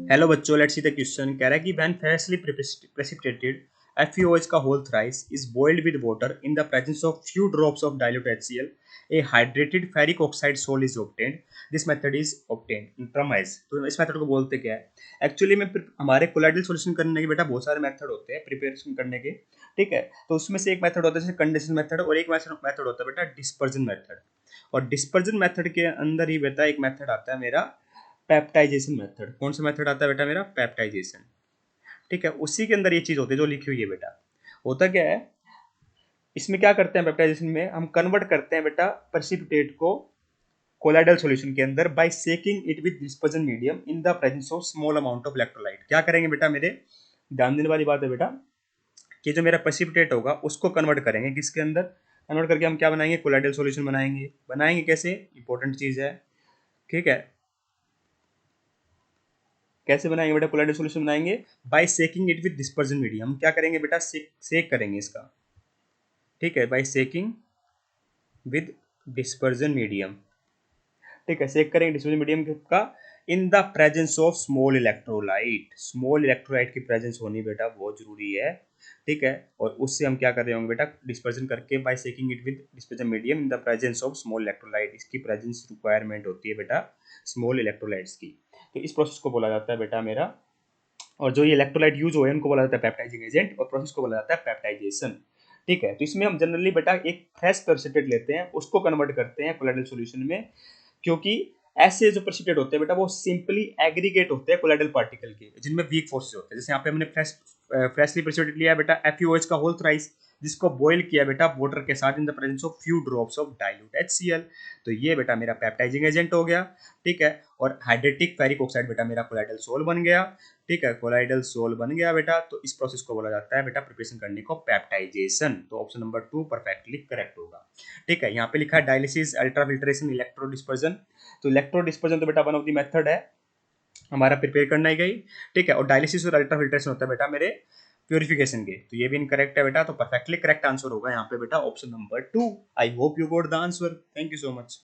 Hello बच्चों, let's see the question. कह रहा है कि व्हेन फ्रेशली precipitated FeOH का whole thrice is boiled with water in the presence of few drops of dilute HCl, a hydrated ferric oxide salt is obtained. This method is obtained in premise. तो इस method को बोलते क्या है actually में? हमारे colloidal solution करने के बेटा बहुत सारे मेथड होते हैं प्रिपरेशन करने के, ठीक है। तो उसमें से एक मेथड होता है जैसे कंडेंसेशन मेथड, और एक मेथड होता है बेटा डिस्पर्जन मेथड। और डिस्पर्जन मेथड के अंदर ही बेटा एक मेथड आता है मेरा पेप्टाइजेशन मेथड। कौन सा मेथड आता है बेटा? मेरा पेप्टाइजेशन, ठीक है। उसी के अंदर ये चीज होती है जो लिखी हुई है बेटा। होता क्या है इसमें, क्या करते हैं पेप्टाइजेशन में? हम कन्वर्ट करते हैं बेटा प्रेसिपिटेट को कोलाइडल सॉल्यूशन के अंदर by shaking it with dispersion medium in the presence of small amount of electrolyte. क्या करेंगे बेटा मेरे? ध्यान देने वाली बात है बेटा कि जो मेरा प्रेसिपिटेट होगा उसको कन्वर्ट करेंगे किसके अंदर? कन्वर्ट करके हम क्या बनाएंगे? कोलाइडल सॉल्यूशन बनाएंगे। बनाएंगे कैसे? इंपॉर्टेंट चीज है, ठीक है। कैसे बनाएंगे बेटा? कोलाइडल सॉल्यूशन बनाएंगे by shaking it with dispersion medium. हम क्या करेंगे बेटा? सेक करेंगे इसका, ठीक है, by shaking with dispersion medium, ठीक है। सेक करेंगे डिस्पर्जन मीडियम का in the presence of small electrolyte. Small electrolyte की प्रेजेंस होनी बेटा बहुत जरूरी है, ठीक है। और उससे हम क्या कर रहे होंगे बेटा? डिस्पर्जन करके by shaking it with dispersion medium in the presence of small electrolyte. इसकी प्रेजेंस रिक्वायरमेंट होती है बेटा स्मॉल इलेक्ट्रोलाइट्स की। तो इस प्रोसेस को बोला जाता है बेटा मेरा, और जो ये इलेक्ट्रोलाइट यूज हुए उनको बोला जाता है पेप्टाइजिंग एजेंट, और प्रोसेस को बोला जाता है पेप्टाइजेशन, ठीक है। तो इसमें हम जनरली बेटा एक फ्रेश प्रेसिपिटेट लेते हैं, उसको कन्वर्ट करते हैं कोलाइडल सॉल्यूशन में, क्योंकि ऐसे जो प्रेसिपिटेट होते हैं बेटा वो सिंपली एग्रीगेट होते हैं कोलाइडल पार्टिकल के, जिनमें वीक फोर्सेस होते हैं। जैसे यहाँ पे हमने फ्रेशली प्रेसिपिटेट लिया है बेटा FeOH का होल थ्राइस, जिसको बॉईल किया बेटा वाटर के साथ इन the presence of few drops of dilute HCl। तो ये बेटा मेरा पेप्टाइजिंग एजेंट हो गया, ठीक है। और हाइड्रेटिक फेरिक ऑक्साइड बेटा मेरा कोलाइडल सोल बन गया, ठीक है। कोलाइडल सोल बन गया बेटा। तो इस प्रोसेस को बोला जाता है बेटा प्रिपरेशन करने को पेप्टाइजेशन। तो ऑप्शन नंबर 2 परफेक्टली करेक्ट होगा, ठीक है। यहाँ पे लिखा है डायलिसिस, अल्ट्राफिल्ट्रेशन, इलेक्ट्रो डिस्पर्जन। तो इलेक्ट्रो डिस्पर्जन तो बेटा वन ऑफ द मेथड है हमारा प्रिपेयर करना ही गई, ठीक है। और डायलिसिस और अल्ट्राफिल्ट्रेशन होता है बेटा मेरे प्योरिफिकेशन के। तो ये भी इनकरेक्ट है बेटा। तो परफेक्टली करेक्ट आंसर होगा यहाँ पे बेटा option number 2। I hope you got the answer. Thank you so much.